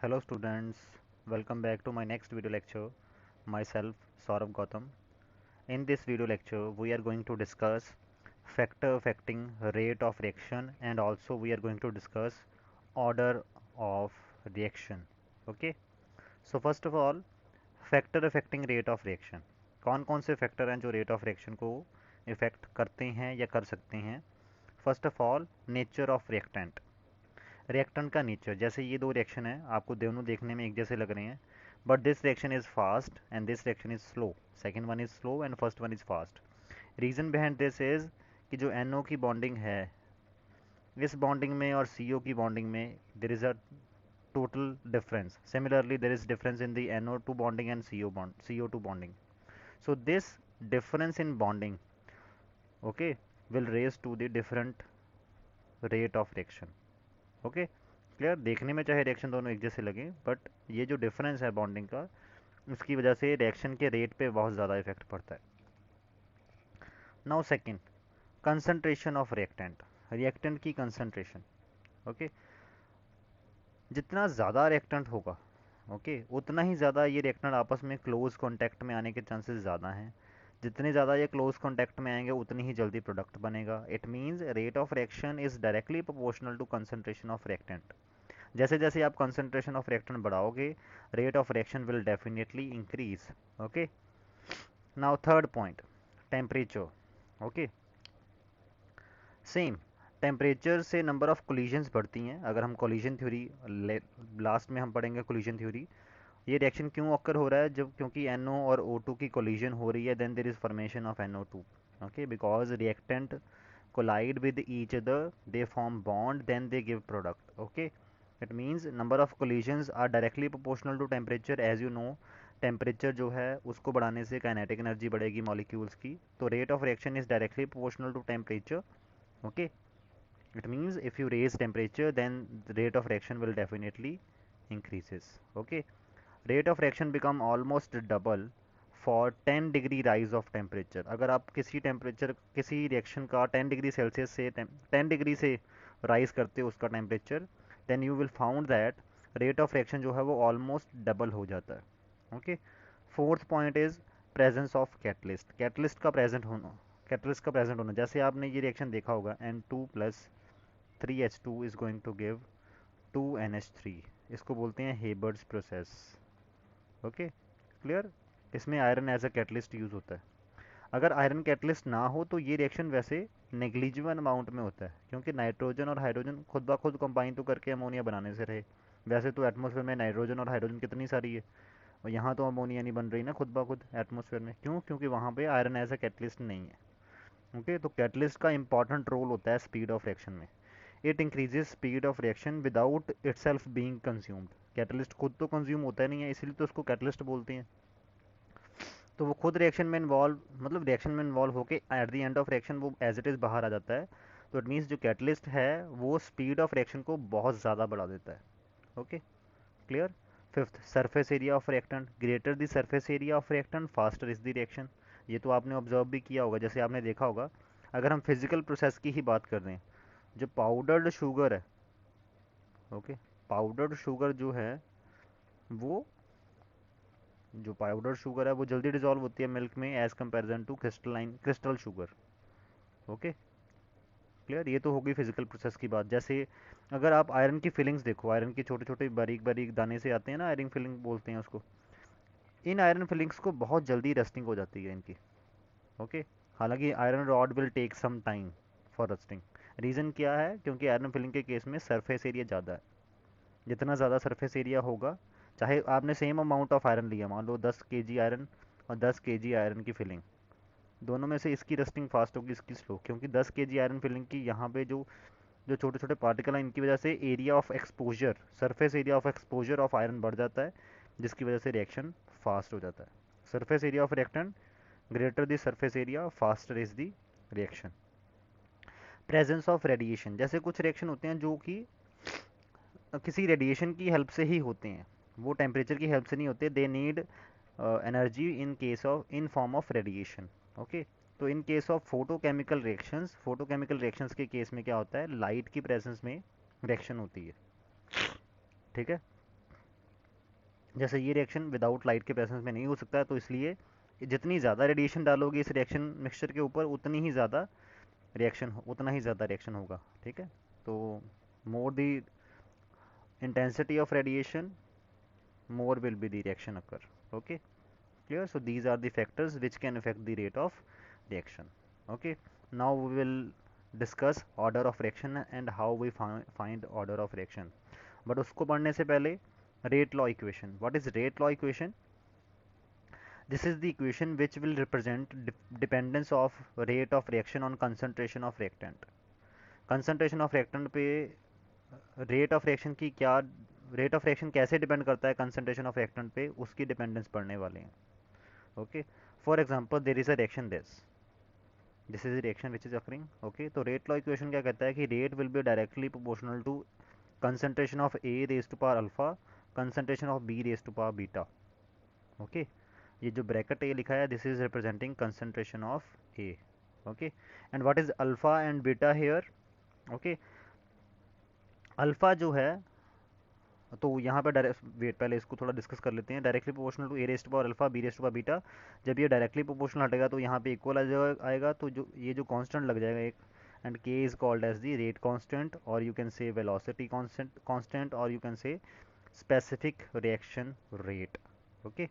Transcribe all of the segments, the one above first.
Hello students, welcome back to my next video lecture. Myself Saurabh Gautam. In this video lecture, we are going to discuss factor affecting rate of reaction and also we are going to discuss order of reaction. Okay. So first of all, factor affecting rate of reaction. कौन कौन से factor हैं जो rate of reaction को effect करते हैं या कर सकते हैं? First of all, nature of reactant. Reactant का नेचर, जैसे ये दो रिएक्शन है, आपको दोनों देखने में एक जैसे लग रहे हैं, but this reaction is fast and this reaction is slow. Second one is slow and first one is fast. Reason behind this is कि जो NO की बॉन्डिंग है, इस बॉन्डिंग में और CO की बॉन्डिंग में there is a total difference. Similarly, there is difference in the NO2 bonding and CO2 bonding. So this difference in bonding, okay, will raise to the different rate of reaction. Okay, clear? देखने में चाहे reaction दोनों एक जैसे लगे, but ये जो difference है बॉन्डिंग का, उसकी वजह से रिएक्शन के रेट पे बहुत ज़्यादा इफेक्ट पड़ता है. Now second, concentration of reactant. Reactant की कंसंट्रेशन. ओके, जितना ज़्यादा रिएक्टेंट होगा, ओके, उतना ही ज़्यादा ये रिएक्टेंट आपस में क्लोज कॉन्टैक्ट में आने के चांसेस ज़्यादा हैं. जितने ज़्यादा ये क्लोज कॉन्टैक्ट में आएंगे उतनी ही जल्दी प्रोडक्ट बनेगा. It means rate of reaction is directly proportional to concentration of reactant. जैसे जैसे आप कंसंट्रेशन ऑफ रिएक्टेंट बढ़ाओगे, rate of reaction will definitely increase. Okay, now third point, temperature. Okay, same temperature से नंबर ऑफ कोलिजन्स बढ़ती हैं. अगर हम collision theory last में हम पढ़ेंगे, कोलिजन थ्योरी, ये रिएक्शन क्यों ऑकर हो रहा है? जब क्योंकि NO और O2 की कोलिजन हो रही है, then there is formation of NO2. Okay, because reactant collide with each other, they form bond, then they give product. Okay, it means number of collisions are directly proportional to temperature. As you know, temperature जो है उसको बढ़ाने से kinetic energy बढ़ेगी molecules की, तो rate of reaction is directly proportional to temperature. Okay, it means if you raise temperature then rate of reaction will definitely increases. Okay, rate of reaction become almost double for 10 degree rise of temperature. अगर आप किसी temperature, किसी reaction का 10 degree Celsius से 10 degree से rise करते हो उसका temperature, then you will found that rate of reaction जो है वो ऑलमोस्ट डबल हो जाता है. Okay, fourth point is presence of catalyst. Catalyst का प्रेजेंट होना, कैटलिस्ट का प्रेजेंट होना. जैसे आपने ये रिएक्शन देखा होगा, N2 plus 3H2 is going to give 2NH3. इसको बोलते हैं हेबर्ट्स प्रोसेस. Okay, clear? इसमें iron as a catalyst use होता है. अगर आयरन कैटलिस्ट ना हो तो ये रिएक्शन वैसे नेग्लिजिबल अमाउंट में होता है, क्योंकि नाइट्रोजन और हाइड्रोजन खुद ब खुद कंबाइन तो करके अमोनिया बनाने से रहे. वैसे तो एटमॉस्फेयर में नाइट्रोजन और हाइड्रोजन कितनी सारी है, और यहाँ तो अमोनिया नहीं बन रही ना खुद ब खुद एटमॉस्फेयर में. क्यों? क्योंकि वहाँ पे आयरन एज अ कैटलिस्ट नहीं है. ओके, तो कैटलिस्ट का इंपॉर्टेंट रोल होता है स्पीड ऑफ रिएक्शन में. It increases speed of reaction without itself being consumed. Catalyst खुद तो कंज्यूम होता नहीं है, इसीलिए तो उसको कैटलिस्ट बोलते हैं. तो वो खुद रिएक्शन में इन्वॉल्व, मतलब रिएक्शन में इन्वॉल्व होके at the end of reaction वो एज इट इज़ बाहर आ जाता है. तो इट मीन्स जो कैटलिस्ट है वो स्पीड ऑफ रिएक्शन को बहुत ज़्यादा बढ़ा देता है. Okay, clear? Fifth, surface area of reactant. Greater the surface area of reactant faster is the reaction. ये तो आपने ऑब्जर्व भी किया होगा. जैसे आपने देखा होगा, अगर हम फिजिकल प्रोसेस की ही बात कर रहे हैं, जो पाउडर्ड शुगर है, ओके, पाउडर्ड शुगर जो है वो, जो पाउडर शुगर है वो जल्दी डिजॉल्व होती है मिल्क में as comparison to crystal sugar. Okay, clear? ये तो होगी फिजिकल प्रोसेस की बात. जैसे अगर आप आयरन की फिलिंग्स देखो, आयरन की छोटे छोटे बारीक बारीक दाने से आते हैं ना, आयरन फिलिंग बोलते हैं उसको. इन आयरन फिलिंग्स को बहुत जल्दी रस्टिंग हो जाती है इनकी. ओके, हालांकि iron rod will take some time for rusting. Reason क्या है? क्योंकि आयरन फिलिंग के केस में सरफेस एरिया ज़्यादा है. जितना ज़्यादा सरफेस एरिया होगा, चाहे आपने सेम अमाउंट ऑफ आयरन लिया, मान लो 10 kg आयरन और 10 kg आयरन की फिलिंग, दोनों में से इसकी रस्टिंग फास्ट होगी, इसकी स्लो. क्योंकि 10 kg आयरन फिलिंग की यहाँ पे जो जो छोटे छोटे पार्टिकल हैं, इनकी वजह से area of exposure, surface area of exposure of iron बढ़ जाता है, जिसकी वजह से रिएक्शन फास्ट हो जाता है. Surface area of reactant greater the surface area faster is the reaction. Presence of radiation. जैसे कुछ रिएक्शन होते हैं जो कि किसी रेडिएशन की हेल्प से ही होते हैं, वो टेम्परेचर की हेल्प से नहीं होते. They need energy in case of, in form of radiation. Okay, तो in case of photochemical reactions, photochemical reactions के केस में क्या होता है, लाइट की प्रेजेंस में रिएक्शन होती है. ठीक है, जैसे ये रिएक्शन विदाउट लाइट के प्रेजेंस में नहीं हो सकता है, तो इसलिए जितनी ज़्यादा रेडिएशन डालोगे इस रिएक्शन मिक्सचर के ऊपर उतना ही ज़्यादा रिएक्शन होगा, ठीक है। तो more the intensity of radiation, more will be the reaction occur. Okay, clear? So these are the factors which can affect the rate of reaction. Okay, now we will discuss order of reaction and how we find order of reaction. But उसको पढ़ने से पहले rate law equation. What is rate law equation? This is the equation which will represent dependence of rate of reaction on concentration of reactant. Concentration of reactant पे rate of reaction की क्या, rate of reaction कैसे depend करता है concentration of reactant पे, उसकी dependence पढ़ने वाले हैं। Okay, for example there is a reaction this is reaction which is occurring. Okay, तो रेट लॉ इक्वेशन क्या कहता है कि rate will be directly proportional to concentration of A raise to power alpha, concentration of B raise to power beta. Okay, ये जो bracket A लिखा है this is representing concentration of A. Okay, and what is alpha and beta here? Okay, alpha जो है, तो यहाँ पर direct wait पहले इसको थोड़ा डिस्कस कर लेते हैं। Directly proportional to A raise power alpha B raise power beta, जब ये डायरेक्टली प्रोपोर्शनल हटेगा तो यहाँ पे इक्वल आएगा, तो जो ये जो कांस्टेंट लग जाएगा एक, and K is called as the rate constant, और you can say velocity constant, और you can say specific reaction rate. Okay,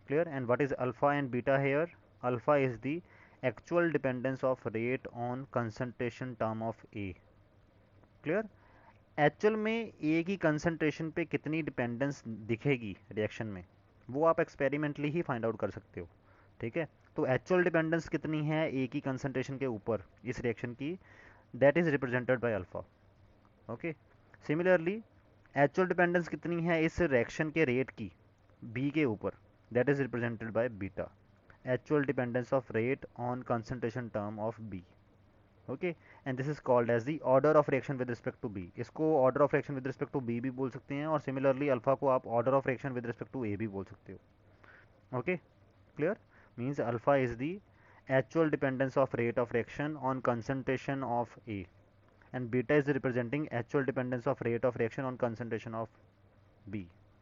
clear? And what is alpha and beta here? Alpha is the actual dependence of rate on concentration term of A. Clear? Actual में ए की concentration पे कितनी dependence दिखेगी reaction में, वो आप experimentally ही find out कर सकते हो, ठीक है। तो एक्चुअल डिपेंडेंस कितनी है ए की कंसंट्रेशन के ऊपर इस रिएक्शन की, that is represented by alpha. Okay, similarly actual dependence कितनी है इस रिएक्शन के रेट की बी के ऊपर, that is represented by beta, actual dependence of rate on concentration term of B. Okay, and this is called as the order of reaction with respect to B. इसको order of reaction with respect to B भी बोल सकते हैं, और similarly alpha को आप order of reaction with respect to A भी बोल सकते हो। Okay, clear? Means alpha is the actual dependence of rate of reaction on concentration of A, and beta is representing actual dependence of rate of reaction on concentration of B.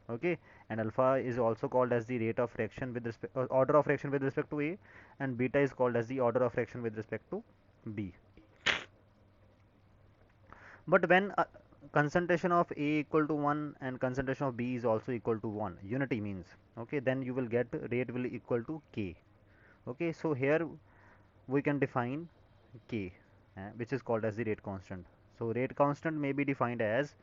Okay, and alpha is also called as the rate of reaction with respect order of reaction with respect to A, and beta is called as the order of reaction with respect to B. But when concentration of A equal to 1 and concentration of B is also equal to 1, unity means, okay, then you will get rate will equal to K. Okay, so here we can define K, which is called as the rate constant. So rate constant may be defined as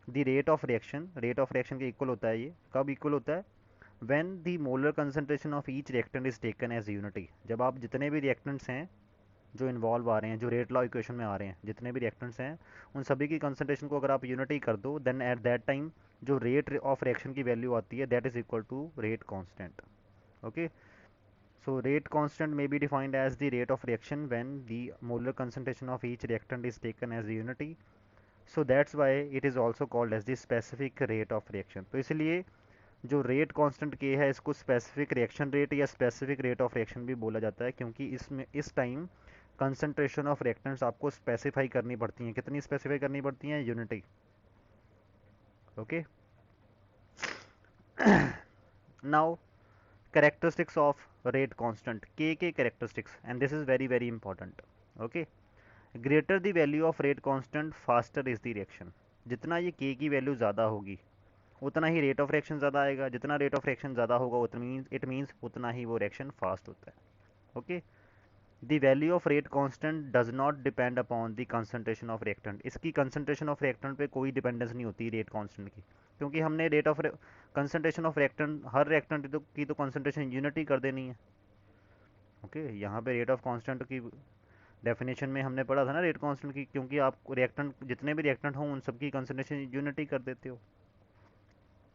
the rate of reaction के equal होता है, ये कब equal होता है? when the molar concentration of each reactant is taken as unity. जब आप जितने भी reactants हैं जो इन्वॉल्व आ रहे हैं, जो रेट लॉ इक्वेशन में आ रहे हैं, जितने भी रिएक्टेंट्स हैं उन सभी की कंसंट्रेशन को अगर आप यूनिटी कर दो, देन एट दैट टाइम जो रेट ऑफ रिएक्शन की वैल्यू आती है that is equal to rate constant. Okay, so rate constant may be defined as the rate of reaction when the molar concentration of each reactant is taken as the unity. So that's why it is also called as the specific rate of reaction. तो इसलिए जो rate constant के है इसको specific reaction rate या specific rate of reaction भी बोला जाता है, क्योंकि इसमें इस टाइम कंसंट्रेशन ऑफ रिएक्टेंट्स आपको स्पेसिफाई करनी पड़ती हैं। कितनी स्पेसिफाई करनी पड़ती हैं? Unity. Okay, now characteristics of rate constant के characteristics, and this is very important. okay, greater the value of rate constant faster is the reaction. जितना ये k की वैल्यू ज़्यादा होगी उतना ही रेट ऑफ रिएक्शन ज़्यादा आएगा, जितना रेट ऑफ रिएक्शन ज़्यादा होगा उतना इट मीन्स उतना ही वो रिएक्शन फास्ट होता है। Okay, the value of rate constant does not depend upon the concentration of reactant. इसकी कंसंट्रेशन ऑफ रिएक्टेंट पे कोई डिपेंडेंस नहीं होती रेट कांस्टेंट की, क्योंकि हमने rate of concentration of reactant her reactant की तो कंसंट्रेशन यूनिटी कर देनी है। ओके, यहाँ पे रेट ऑफ कांस्टेंट की डेफिनेशन में हमने पढ़ा था ना रेट कांस्टेंट की, क्योंकि आप रिएक्टेंट जितने भी रिएक्टेंट हों उन सबकी कंसंट्रेशन यूनिटी कर देते हो।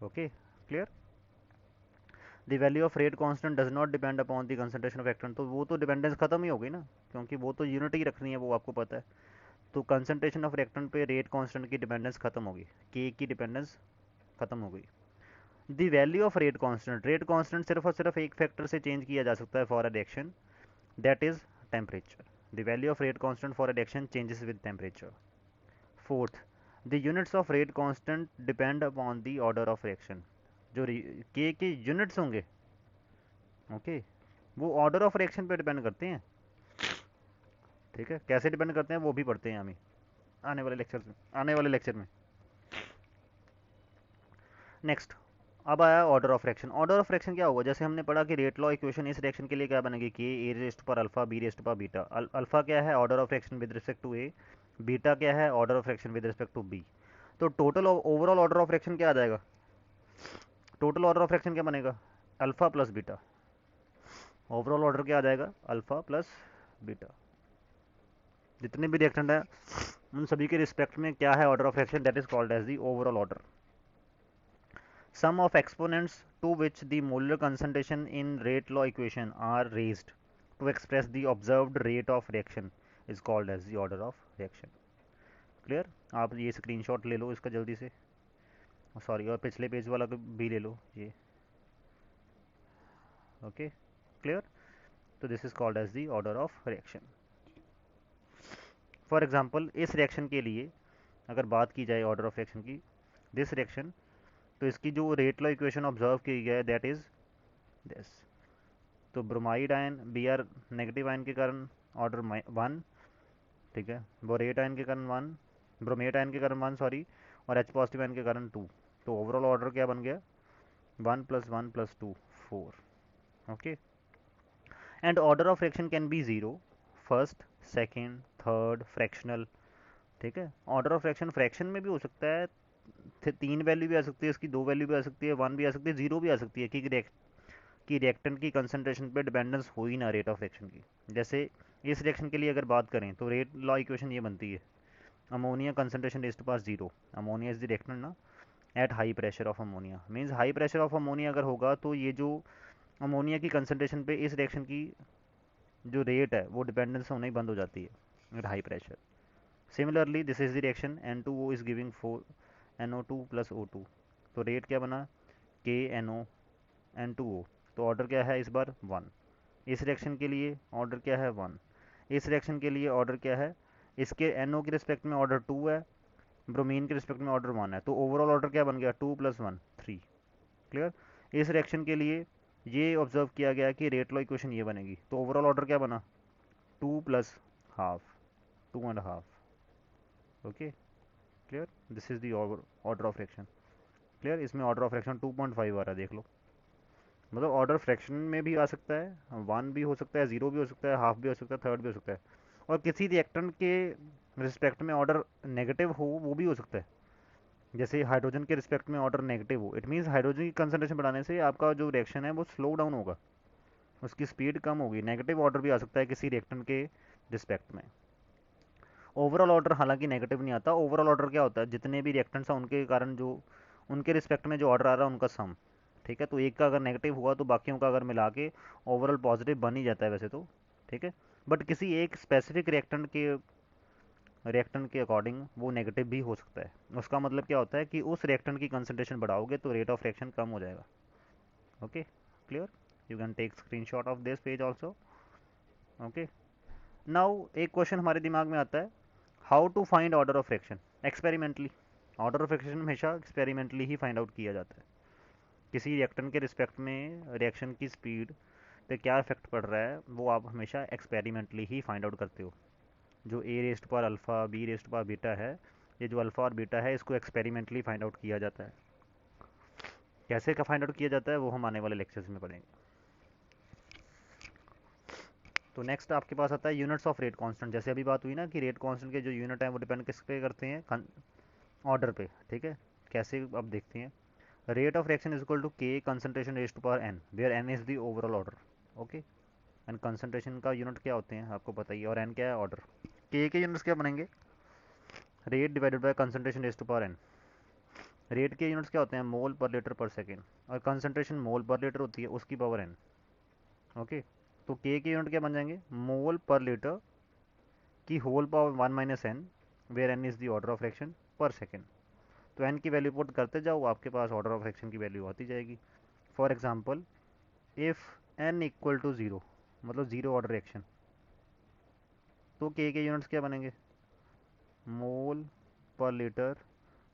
Okay, clear? The value of rate constant does not depend upon the concentration of reactant, तो वो तो डिपेंडेंस खत्म ही हो गई ना, क्योंकि वो तो यूनिटी रखनी है, वो आपको पता है। तो कंसंट्रेशन ऑफ रिएक्टेंट पे रेट कांस्टेंट की डिपेंडेंस खत्म होगी, के की डिपेंडेंस खत्म हो गई। The value of rate constant सिर्फ और सिर्फ एक फैक्टर से चेंज किया जा सकता है for a reaction, that is temperature. The value of rate constant for a reaction changes with temperature. Fourth, the units of rate constant depend upon the order of reaction. जो के units होंगे, okay, वो order of reaction पे depend करते हैं। ठीक है, कैसे डिपेंड करते हैं वो भी पढ़ते हैं हमें आने वाले लेक्चर में। नेक्स्ट, अब आया order of reaction. Order of reaction क्या होगा, जैसे हमने पढ़ा कि रेट लॉ इक्वेशन इस रिएक्शन के लिए क्या बनेगी, के ए रेस्ट पर अल्फा बी रेस्ट पर बीटा। अल्फा क्या है, order of reaction with respect to A, beta क्या है, order of reaction with respect to B. तो total overall order of reaction क्या आ जाएगा, टोटल ऑर्डर ऑफ रिएक्शन क्या बनेगा, alpha plus beta. Overall order क्या आ जाएगा, अल्फा प्लस बीटा। जितने भी रिएक्टेंट हैं उन सभी के रिस्पेक्ट में क्या है order of reaction, that is called as the overall order. Sum of exponents to which the molar concentration in rate law equation are raised to express the observed rate of reaction is called as the order of reaction. Clear? आप ये screenshot ले लो इसका जल्दी से, sorry, और पिछले page वाला भी ले लो ये, ओके, क्लियर। तो this is called as the order of reaction. For example इस रिएक्शन के लिए अगर बात की जाए ऑर्डर ऑफ रिएक्शन की, दिस रिएक्शन, तो इसकी जो रेट लॉ इक्वेशन ऑब्जर्व की गई है दैट इज दिस। तो bromide ion B R negative ion के कारण ऑर्डर 1, ठीक है, बोरेट आयन के कारण 1, ब्रोमेट आयन के कारण 1 सॉरी, और एच पॉजिटिव आयन के कारण 2। तो ओवरऑल ऑर्डर क्या बन गया, 1 + 1 + 2 4, okay. And order of reaction can be 0, first, second, third, fractional. ठीक है, ऑर्डर ऑफ रिएक्शन फ्रैक्शन में भी हो सकता है, 3 वैल्यू भी आ सकती है इसकी, 2 वैल्यू भी आ सकती है, 1 भी आ सकती है, 0 भी आ सकती है, कि रिएक्टेंट की कंसंट्रेशन पे डिपेंडेंस हो ही ना रेट ऑफ रिएक्शन की। जैसे इस रिएक्शन के लिए अगर बात करें तो रेट लॉ इक्वेशन ये बनती है, ammonia concentration raised to power 0, ammonia is the reactant ना, at high pressure of ammonia, means high pressure of ammonia अगर होगा तो ये जो अमोनिया की कंसंट्रेशन पे इस रिएक्शन की जो रेट है वो डिपेंडेंस होना ही बंद हो जाती है eight high pressure. Similarly this is the reaction N2O is giving 4 NO2 + O2, तो रेट क्या बना, KNO N2O, तो ऑर्डर क्या है इस बार 1। इस रिएक्शन के लिए ऑर्डर क्या है 1, इस रिएक्शन के लिए ऑर्डर क्या है, इसके NO के रिस्पेक्ट में ऑर्डर 2 है, ब्रोमीन के रिस्पेक्ट में ऑर्डर 1 है, तो ओवरऑल ऑर्डर क्या बन गया, 2 + 1 3। क्लियर। इस रिएक्शन के लिए ये ऑब्जर्व किया गया कि रेट लॉ इक्वेशन ये बनेगी, तो ओवरऑल ऑर्डर क्या बना, 2 + half, 2.5, okay, clear. This is the order of reaction. Clear, इसमें ऑर्डर ऑफ रिएक्शन 2.5 आ रहा है, देख लो। मतलब ऑर्डर फ्रैक्शन में भी आ सकता है, 1 भी हो सकता है, 0 भी हो सकता है, हाफ भी हो सकता है, थर्ड भी हो सकता है, और किसी रिएक्टेंट के रिस्पेक्ट में ऑर्डर नेगेटिव हो वो भी हो सकता है। जैसे हाइड्रोजन के रिस्पेक्ट में ऑर्डर नेगेटिव हो, इट मीन्स हाइड्रोजन की कंसंट्रेशन बढ़ाने से आपका जो रिएक्शन है वो स्लो डाउन होगा, उसकी स्पीड कम होगी। नेगेटिव ऑर्डर भी आ सकता है किसी रिएक्टेंट के रिस्पेक्ट में। ओवरऑल ऑर्डर हालांकि नेगेटिव नहीं आता, ओवरऑल ऑर्डर क्या होता है, जितने भी रिएक्टेंट्स हैं उनके कारण जो उनके रिस्पेक्ट में जो ऑर्डर आ रहा है उनका सम। ठीक है, तो एक का अगर नेगेटिव हुआ तो बाकियों का अगर मिला के ओवरऑल पॉजिटिव बन ही जाता है वैसे तो। ठीक है, बट किसी एक स्पेसिफिक रिएक्टेंट के अकॉर्डिंग वो नेगेटिव भी हो सकता है। उसका मतलब क्या होता है कि उस रिएक्टेंट की कंसंट्रेशन बढ़ाओगे तो रेट ऑफ रिएक्शन कम हो जाएगा। Okay, clear. You can take screenshot of this page also. Okay, now एक क्वेश्चन हमारे दिमाग में आता है, how to find order of reaction experimentally. Order of reaction हमेशा एक्सपेरिमेंटली ही फाइंड आउट किया जाता है। किसी रिएक्टेंट के रिस्पेक्ट में रिएक्शन की स्पीड पे क्या इफेक्ट पड़ रहा है वो आप हमेशा एक्सपेरिमेंटली ही फाइंड आउट करते हो। जो ए रेस्ट पर अल्फ़ा बी रेस्ट पर बीटा है, ये जो अल्फ़ा और बीटा है इसको एक्सपेरिमेंटली फाइंड आउट किया जाता है। कैसे का फाइंड आउट किया जाता है वो हम आने वाले लेक्चर्स में पढ़ेंगे। तो नेक्स्ट आपके पास आता है यूनिट्स ऑफ रेट कांस्टेंट। जैसे अभी बात हुई ना कि रेट कांस्टेंट के जो यूनिट हैं वो डिपेंड किस पे करते हैं, ऑर्डर पे। ठीक है, कैसे अब देखते हैं। Rate of reaction is equal to K concentration raised to power N, where N is the overall order. Okay, and concentration का यूनिट क्या होते हैं आपको पता ही है, और एन क्या है, ऑर्डर। के यूनिट्स क्या बनेंगे, rate divided by concentration raised to power N. Rate के यूनिट्स क्या होते हैं, मोल पर लीटर पर सेकेंड, और कंसंट्रेशन मोल पर लीटर होती है उसकी पावर एन। ओके, तो के यूनिट क्या बन जाएंगे, मोल पर लीटर की whole power 1 - n, where N is the order of reaction per second. तो एन की वैल्यू पुट करते जाओ, आपके पास ऑर्डर ऑफ रिएक्शन की वैल्यू आती जाएगी। For example if N equal to 0, मतलब 0 ऑर्डर रिएक्शन, तो के यूनिट्स क्या बनेंगे, मोल पर लीटर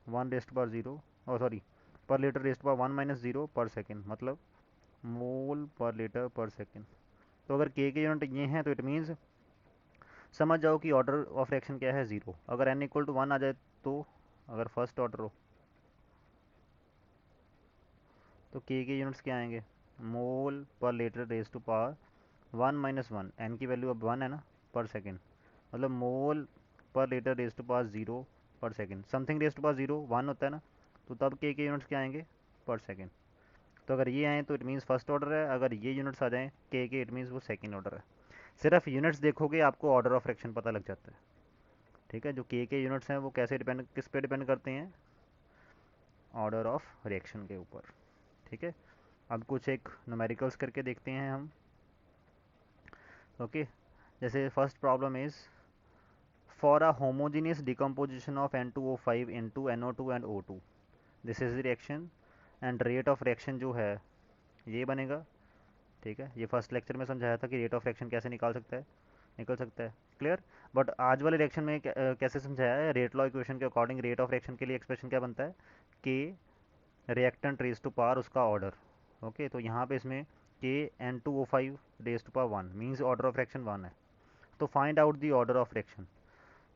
1 रेस्ट पर 0, और सॉरी पर litre rest power 1 - 0 per second, मतलब मोल पर लीटर पर सेकेंड। तो अगर के यूनिट ये हैं तो इट मीन्स समझ जाओ कि ऑर्डर ऑफ रिएक्शन क्या है, 0। अगर n इक्वल टू 1 आ जाए तो, अगर फर्स्ट ऑर्डर हो तो के यूनिट्स क्या आएंगे, mole per litre raise to power 1 - 1, n की वैल्यू अब 1 है ना, पर सेकेंड, मतलब मोल per litre raise to power 0 per second. Something raise to power 0 1 होता है ना, तो तब के यूनिट्स क्या आएंगे, पर सेकेंड। तो अगर ये आए तो इट मीन्स फर्स्ट ऑर्डर है, अगर ये यूनिट्स आ जाएँ के इट मीन्स वो सेकेंड ऑर्डर है। सिर्फ यूनिट्स देखोगे आपको ऑर्डर ऑफ रिएक्शन पता लग जाता है। ठीक है, जो के यूनिट्स हैं वो कैसे डिपेंड, किस पे डिपेंड करते हैं, ऑर्डर ऑफ रिएक्शन के ऊपर। ठीक है, अब कुछ एक न्यूमेरिकल्स करके देखते हैं हम। ओके, जैसे first problem is for a homogeneous decomposition of N2O5 into NO2 and O2, this is the reaction and rate of reaction जो है ये बनेगा। ठीक है, ये फर्स्ट लेक्चर में समझाया था कि रेट ऑफ रिएक्शन कैसे निकल सकता है, क्लियर। बट आज वाले रिएक्शन में कैसे समझाया है, रेट लॉ इक्वेशन के अकॉर्डिंग रेट ऑफ रिएक्शन के लिए एक्सप्रेशन क्या बनता है, कि रिएक्टेंट रेज टू पावर उसका ऑर्डर। ओके, तो यहाँ पे इसमें के N2O5 raise to power 1 means order of reaction 1 है। तो find out the order of reaction.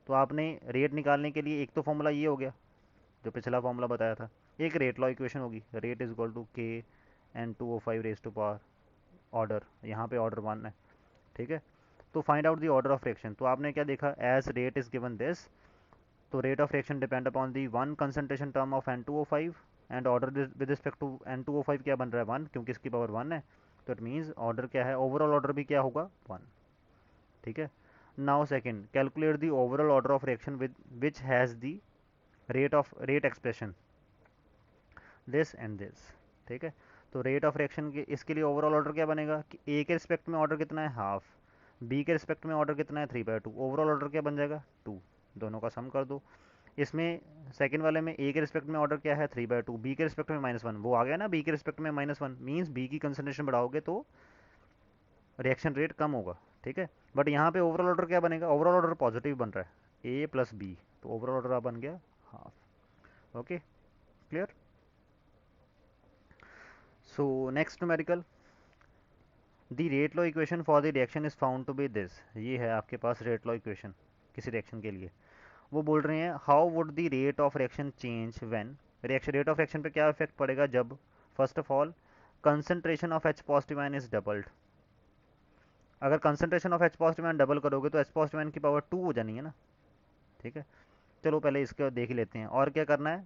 तो आपने रेट निकालने के लिए एक तो फॉर्मूला ये हो गया जो पिछला फॉर्मूला बताया था, एक रेट लॉ इक्वेशन होगी, रेट इज इक्वल टू के N2O5 raise to power order, यहाँ पे ऑर्डर 1 है। ठीक है, तो find out the order of reaction. तो आपने क्या देखा, as rate is given this, तो rate of reaction depend upon the 1 concentration term of N2O5 and order with respect to N2O5 क्या बन रहा है 1, क्योंकि इसकी पावर 1 है। तो इट मीन्स ऑर्डर क्या है, ओवरऑल ऑर्डर भी क्या होगा 1। ठीक है, now second, calculate the overall order of reaction with which has the rate expression this and this. ठीक है, तो रेट ऑफ रिएक्शन के इसके लिए ओवरऑल ऑर्डर क्या बनेगा कि ए के रिस्पेक्ट में ऑर्डर कितना है हाफ, बी के रिस्पेक्ट में ऑर्डर कितना है 3/2, ओवरऑल ऑर्डर क्या बन जाएगा 2, दोनों का सम कर दो। इसमें सेकंड वाले में ए के रिस्पेक्ट में ऑर्डर क्या है 3/2, बी के रिस्पेक्ट में -1, वो आ गया ना, बी के रिस्पेक्ट में -1 मीन्स बी की कंसनट्रेशन बढ़ाओगे तो रिएक्शन रेट कम होगा। ठीक है, बट यहाँ पे ओवरऑल ऑर्डर क्या बनेगा, ओवरऑल ऑर्डर पॉजिटिव बन रहा है ए प्लस बी, तो ओवरऑल ऑर्डर बन गया half. Okay, clear. So next numerical, the rate law equation for the reaction is found to be this, ये है आपके पास रेट लॉ इक्वेशन किसी रिएक्शन के लिए। वो बोल रहे हैं how would the rate of reaction change when, reaction rate of reaction पे क्या इफेक्ट पड़ेगा जब, first of all concentration of H positive ion is doubled. अगर concentration of H positive ion double करोगे तो H पॉजिटिव आयन की power 2 हो जानी है ना। ठीक है, चलो पहले इसको देख ही लेते हैं। और क्या करना है,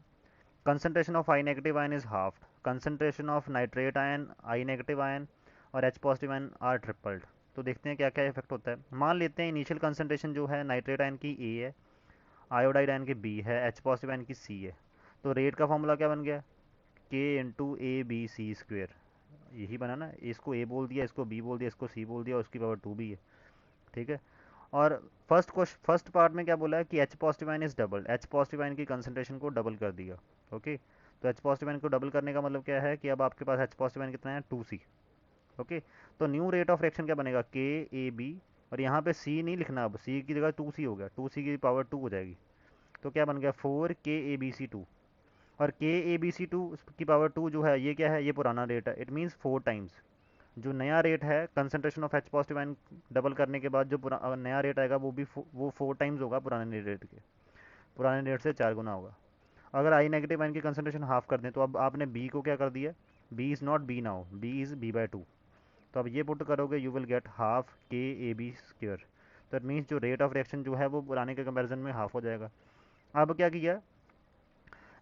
concentration of I negative ion is half, concentration of nitrate ion, I negative ion और H positive ion are tripled. तो देखते हैं क्या क्या इफेक्ट होता है। मान लेते हैं इनिशियल कंसंट्रेशन जो है नाइट्रेट आयन की A है, आयोडाइड आयन की B है, H पॉजिटिव आयन की C है। तो रेट का फॉर्मूला क्या बन गया, K × AB C², यही बना ना, इसको A बोल दिया, इसको B बोल दिया, इसको C बोल दिया और उसकी पावर 2 भी है। ठीक है, और फर्स्ट पार्ट में क्या बोला है कि H positive ion is double, H positive ion की कंसंट्रेशन को डबल कर दिया। ओके, तो H पॉजिटिव आयन को डबल करने का मतलब क्या है कि अब आपके पास H पॉजिटिव आयन कितना है 2C। ओके, तो न्यू रेट ऑफ रिएक्शन क्या बनेगा KAB, और यहाँ पे C नहीं लिखना, अब C की जगह 2C हो गया, 2C की पावर 2 हो जाएगी। तो क्या बन गया 4KABC2, और KABC2 की पावर 2 जो है ये क्या है, ये पुराना रेट है, इट मीन्स 4 टाइम्स। जो नया रेट है concentration of H positive ion double करने के बाद जो नया रेट आएगा वो भी वो 4 टाइम्स होगा पुराने रेट के, पुराने रेट से 4 गुना होगा। अगर I नेगेटिव आयन की कंसंट्रेशन हाफ कर दें तो अब आपने B को क्या कर दिया, B is not B now, B is B/2। तो अब ये पुट करोगे you will gate half KAB²। तो इट मीन्स जो रेट ऑफ रिएक्शन जो है वो पुराने के कंपेरिजन में हाफ हो जाएगा। अब क्या किया,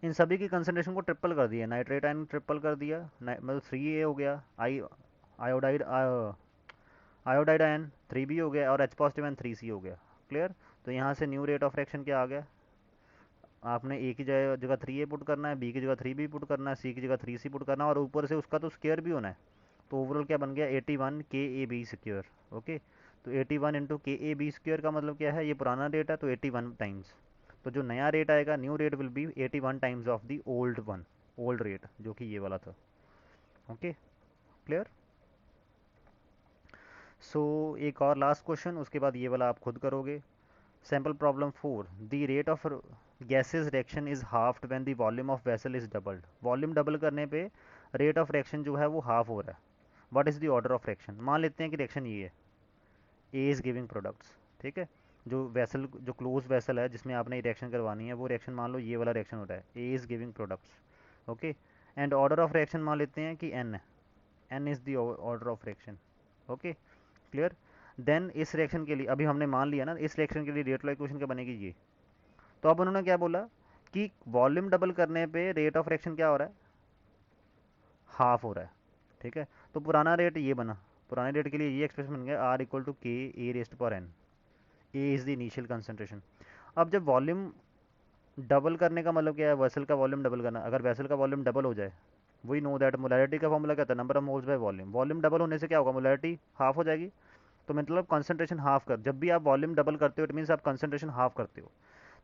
इन सभी की कंसंट्रेशन को ट्रिपल कर दिया, नाइट्रेट आयन ट्रिपल कर दिया, मतलब 3A हो गया, आयोडाइड आयोडाइड आयन 3B हो गया और H पॉजिटिव आयन 3C हो गया। क्लियर। तो यहाँ से न्यू रेट ऑफ रिएक्शन क्या आ गया, आपने A की जगह 3A पुट करना है, B की जगह 3B पुट करना है, C की जगह 3C पुट करना है और ऊपर से उसका तो स्क्वायर भी होना है। तो ओवरऑल क्या बन गया 81 KAB²। ओके, तो 81 इंटू KAB² का मतलब क्या है, ये पुराना रेट है तो 81 टाइम्स। तो जो नया रेट आएगा, new rate will B 81 times of the old one, old rate जो कि ये वाला था। Okay, clear. सो एक और लास्ट क्वेश्चन, उसके बाद ये वाला आप खुद करोगे। Sample problem 4, the rate of gases reaction is halved when the volume of vessel is doubled. Volume double करने पे रेट ऑफ रिएक्शन जो है वो हाफ हो रहा है। What is the order of reaction? मान लेते हैं कि रिएक्शन ये है, ए इज़ गिविंग प्रोडक्ट्स, ठीक है। जो वेसल, जो क्लोज वेसल है जिसमें आपने रिएक्शन करवानी है, वो रिएक्शन मान लो ये वाला रिएक्शन हो रहा है, A is giving products, okay. And order of reaction मान लेते हैं कि एन है, n is the order of reaction, okay, clear. Then इस रिएक्शन के लिए अभी हमने मान लिया ना, इस रिएक्शन के लिए रेट ऑफ इक्वेशन क्या बनेगी, ये। तो अब उन्होंने क्या बोला कि वॉल्यूम डबल करने पे रेट ऑफ रिएक्शन क्या हो रहा है, हाफ हो रहा है, ठीक है। तो पुराना रेट ये बना, पुराने रेट के लिए ये एक्सप्रेशन बन गया, are equal to k A raised पर n. A is the initial concentration. अब जब वॉल्यूम डबल करने का मतलब क्या है, वेसल का वॉल्यूम डबल करना। अगर वेसल का वॉल्यूम डबल हो जाए, वी नो दैट मोलैरिटी का फॉर्मूला क्या था, number of moles by volume. Volume double होने से क्या होगा, मोलैरिटी हाफ हो जाएगी। तो मतलब कंसंट्रेशन हाफ कर, जब भी आप वॉल्यूम डबल करते हो इट मीन्स आप कंसंट्रेशन हाफ करते हो।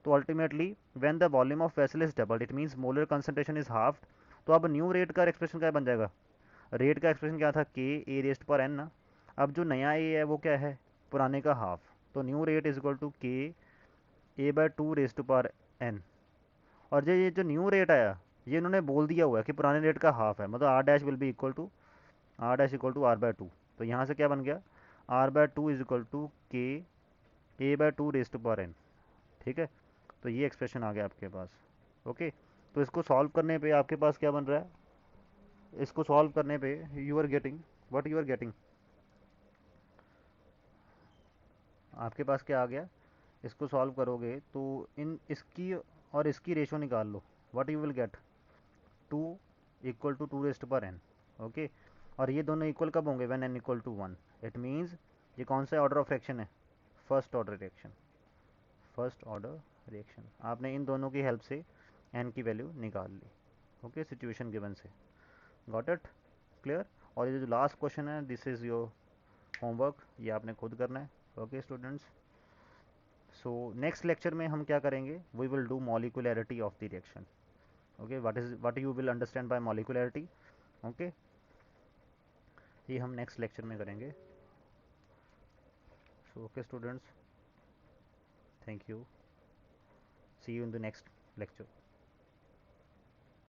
तो ultimately when the volume of vessel is double it means molar concentration is half. तो अब न्यू रेट का एक्सप्रेशन क्या बन जाएगा, रेट का एक्सप्रेशन क्या था, के ए रेस्ट पर एन ना। अब जो नया ए है वो क्या है, पुराने का हाफ। तो new rate is equal to k A by two raised पर एन। और ये जो न्यू रेट आया, ये इन्होंने बोल दिया हुआ है कि पुराने रेट का हाफ है, मतलब r dash will be equal to, r dash equal to r by two. तो यहाँ से क्या बन गया, r by two is equal to k A by two raised पर एन, ठीक है। तो ये एक्सप्रेशन आ गया आपके पास, ओके। तो इसको सॉल्व करने पे आपके पास क्या बन रहा है, इसको सॉल्व करने पे you are getting, what you are getting, आपके पास क्या आ गया, इसको सॉल्व करोगे तो इन इसकी और इसकी रेशो निकाल लो, what you will get, two equal to two raised पर एन, ओके। और ये दोनों इक्वल कब होंगे, when N equal to one. It means ये कौन सा ऑर्डर ऑफ रिएक्शन है, first order reaction, first order reaction. आपने इन दोनों की हेल्प से एन की वैल्यू निकाल ली, ओके, सिचुएशन गिवन से। Got it, clear. और ये जो लास्ट क्वेश्चन है, दिस इज़ योर होमवर्क, ये आपने खुद करना है, okay students. So next lecture में हम क्या करेंगे, we will do molecularity of the reaction, okay. What you will understand by molecularity, okay. ये हम नेक्स्ट लेक्चर में करेंगे। So okay students, thank you, see you in the next lecture.